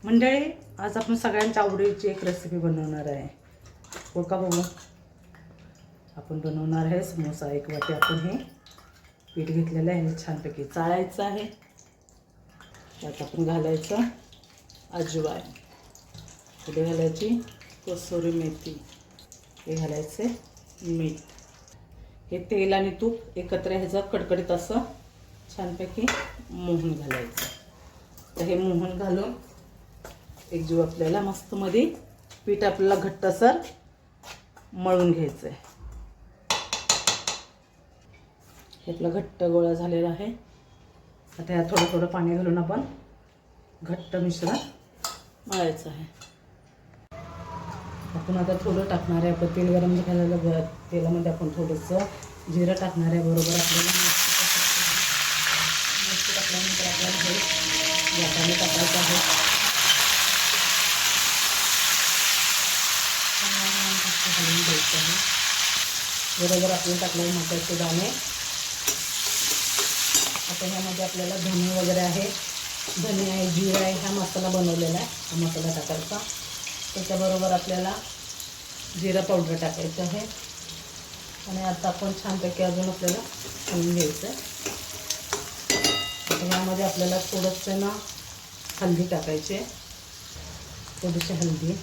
मंडळी, आज आपण सगळ्यांच्या आवडीची एक रेसिपी बनवणार आहे. हो का बघू? आपण बनवणार आहे समोसा. एक वाटी आपण हे पीठ घेतलेलं आहे, हे छानपैकी चाळायचं आहे. त्यात आपण घालायचं अजवाईन, पुढे घालायची कसुरी मेथी, हे घालायचे मीठ, हे तेल आणि तूप एकत्र ह्याचं कडकडीत असं छानपैकी मोहन घालायचं. तर हे मोहन घालून एक जीव आपल्याला मस्त मध्ये पीठ आपल्याला घट्टसर मळून घ्यायचं आहे. हे आपला घट्ट गोळा झालेला आहे. आता यात थोडं थोडं पाणी घालून आपण घट्ट मिश्रण मळायचं आहे. आपण आता थोडं टाकणार आहे. आपण तेल गरम झालेलं तेलामध्ये आपण थोडंसं जिरं टाकणार आहे. बरोबर आपल्याला मिरची टाकल्यानंतर आपल्याला हे वाटाणे टाकायचं आहे. घालून घ्यायचं आहे. बरोबर आपण टाकलेले मटारचे दाणे. आता ह्यामध्ये आपल्याला धने वगैरे आहे, धने आहे, जिरा आहे, हा मसाला बनवलेला आहे. हा मसाला टाकायचा. त्याच्याबरोबर आपल्याला जिरा पावडर टाकायचं आहे. आणि आता आपण छानपैकी अजून आपल्याला हलवून घ्यायचं आहे. आता ह्यामध्ये आपल्याला थोडंसं ना हळदी टाकायची आहे, थोडीशी हळदी,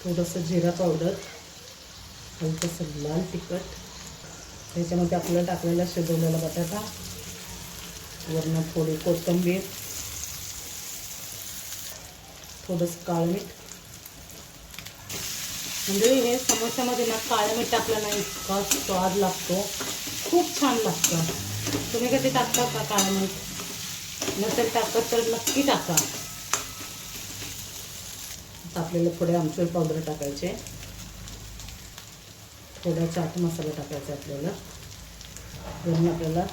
थोडंसं जिरा पावडर, हलकंसं लाल तिखट, त्याच्यामध्ये आपल्याला टाकलेला शिजवलेला बटाटा, वरून थोडी कोथिंबीर, थोडंसं काळं मीठ. म्हणजे हे समोस्यामध्ये ना काळं मीठ टाकलं ना इतका स्वाद लागतो, खूप छान लागतं. तुम्ही कधी टाकता का काळं मीठ? नसेल टाकत तर नक्की टाका. आता आपल्याला थोडे आमचूर पावडर टाकायचे, थोडा चाट मसाला टाकायचा आपल्याला, वरून आपल्याला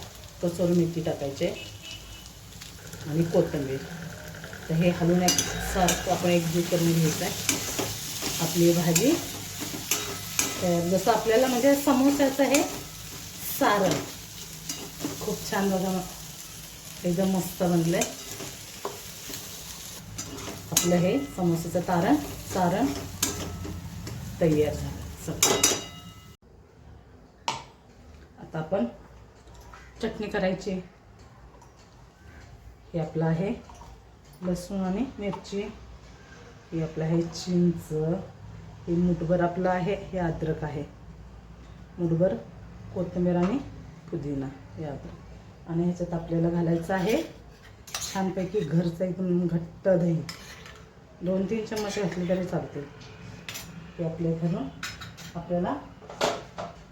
कसुरी मेथी टाकायचे आणि कोथिंबीर. तर हे हलवून एकसारखं आपण एकजीव करून घ्यायचं आहे. आपली भाजी तयार. जसं आपल्याला म्हणजे समोस्याचं हे सारण खूप छान बघा, एकदम मस्त बनलं आहे. आपलं हे समोसाचं सारण तयार झालं सगळं. आता आपण चटणी करायची. हे आपलं आहे लसूण आणि मिरची, हे आपलं आहे चिंच, हे मुठभर आपलं आहे हे अद्रक आहे, मुठभर कोथिंबीर आणि पुदिना, हे अद्रक. आणि ह्याच्यात आपल्याला घालायचं आहे छानपैकी घरचं एकदम घट्ट दही. 2-3 चम्मच घातले तरी चालते. हे आपले घालून आपल्याला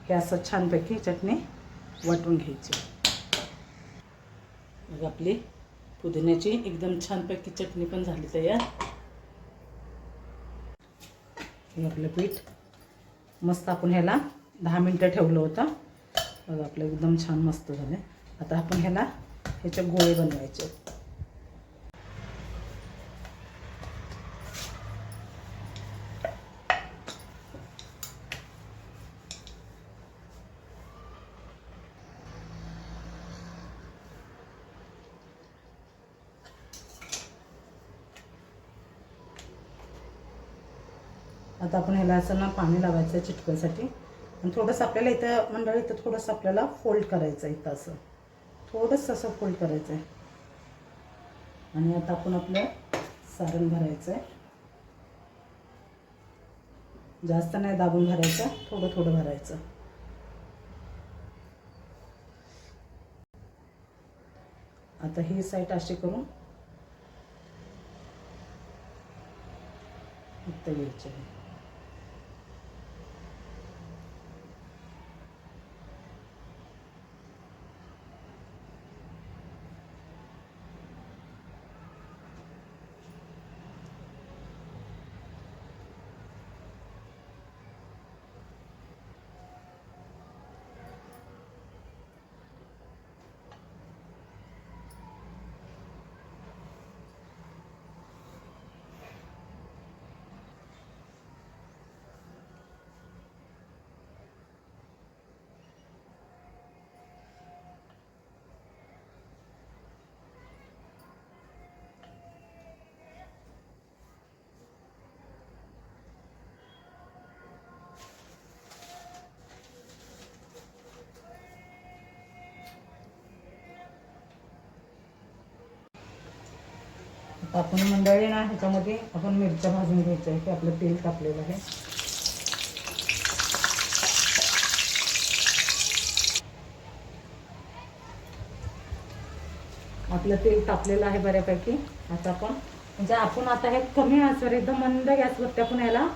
हे असं छानपैकी चटणी वाटून घ्यायची. मग आपली पुदिन्याची एकदम छानपैकी चटणी पण झाली तयार. हे आपलं पीठ मस्त आपण ह्याला 10 मिनटं ठेवलं होतं. मग आपलं एकदम छान मस्त झालं. आता आपण ह्याचे गोळे बनवायचे. आता आपण ह्याला असं ना पाणी लावायचं चिटकण्यासाठी. आणि थोडंसं आपल्याला इथं मंडळी इथं थोडंसं आपल्याला फोल्ड करायचं आहे. इथं असं थोडंसं असं फोल्ड करायचं आहे. आणि आता आपण आपलं सारण भरायचं आहे. जास्त नाही दाबून भरायचं, थोडं थोडं भरायचं. आता ही साईड अशी करून इथं घ्यायची आहे. आता आपण मंडळी ना ह्याच्यामध्ये आपण मिरच्या भाजून घ्यायच्या आहे की आपलं तेल तापलेलं आहे. आपलं तेल तापलेलं आहे बऱ्यापैकी. आता आपण म्हणजे आपण आता हे कमी आचेवर एकदम मंद गॅसवरती आपण याला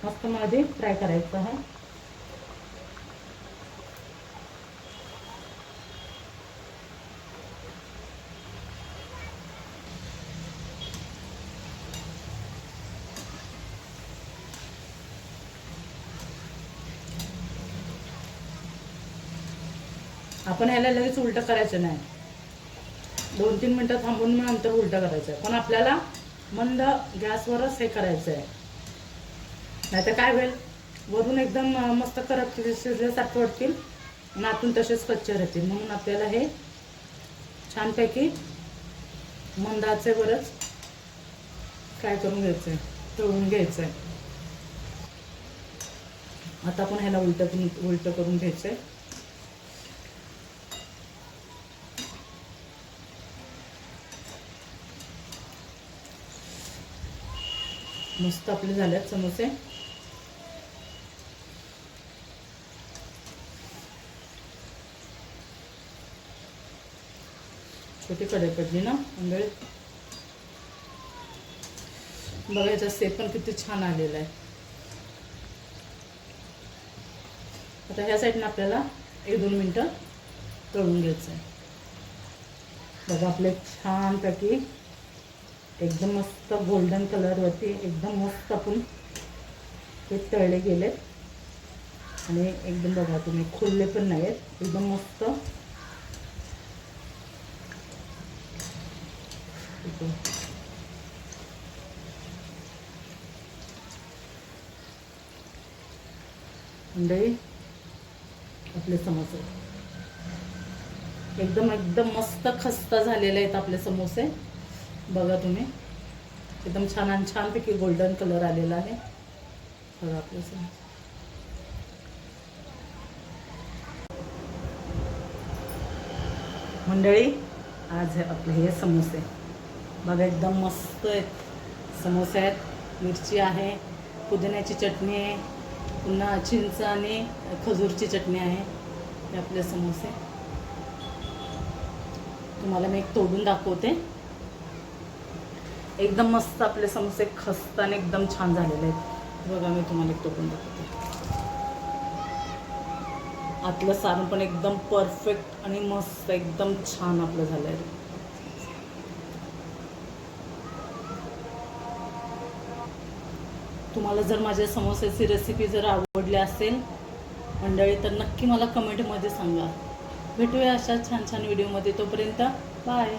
मस्त मध्ये फ्राय करायचं आहे. आपण ह्याला लगेच उलटं करायचं नाही, 2-3 मिनटं थांबून मग नंतर उलटं करायचं आहे. पण आपल्याला मंद गॅसवरच हे करायचं आहे, नाहीतर काय होईल वरून एकदम मस्त करत शिजल्यासारखं वाटतील आणि आतून तसेच कच्चे राहतील. म्हणून आपल्याला हे छानपैकी मंद आचेवरच फ्राय करून घ्यायचं आहे, तळून घ्यायचं आहे. आता आपण ह्याला उलटं करून घ्यायचं आहे. मस्त आपले झालेत समोसे. छोटी कढई पडली ना म्हणजे बघा, याचा शेप पण किती छान आलेला आहे. आता ह्या साईडनं आपल्याला 1-2 मिनटं तळून घ्यायचं आहे. बघा आपले छानपैकी एकदम मस्त गोल्डन कलरवरती एकदम मस्त आपण ते तळले गेलेत आणि एकदम बघा तुम्ही खुलले पण नाही आहेत, एकदम मस्त. मंडळी आपले समोसे एकदम एकदम मस्त खस्ता झालेले आहेत आपले समोसे. बघा तुम्ही एकदम छान आणि छानपैकी गोल्डन कलर आलेला आहे. बघा आपले समोसे. मंडळी आज आपले हे समोसे बघा एकदम मस्त आहेत समोसे आहेत. मिरची आहे, पुदिन्याची चटणी आहे, पुन्हा चिंच आणि खजूरची चटणी आहे. हे आपले समोसे तुम्हाला मी एक तोडून दाखवते. एकदम मस्त आपले समोसे खस्ताने एकदम छान झालेले आहेत. बघा मी तुम्हाला एक तोडून दाखवते. आतलं सारण पण एकदम परफेक्ट आणि मस्त एकदम छान आपलं झालं आहे. तुम्हाला जर माझ्या समोस्याची रेसिपी जर आवडली असेल मंडळी तर नक्की मला कमेंटमध्ये सांगा. भेटूया अशा छान छान व्हिडिओमध्ये. तोपर्यंत बाय.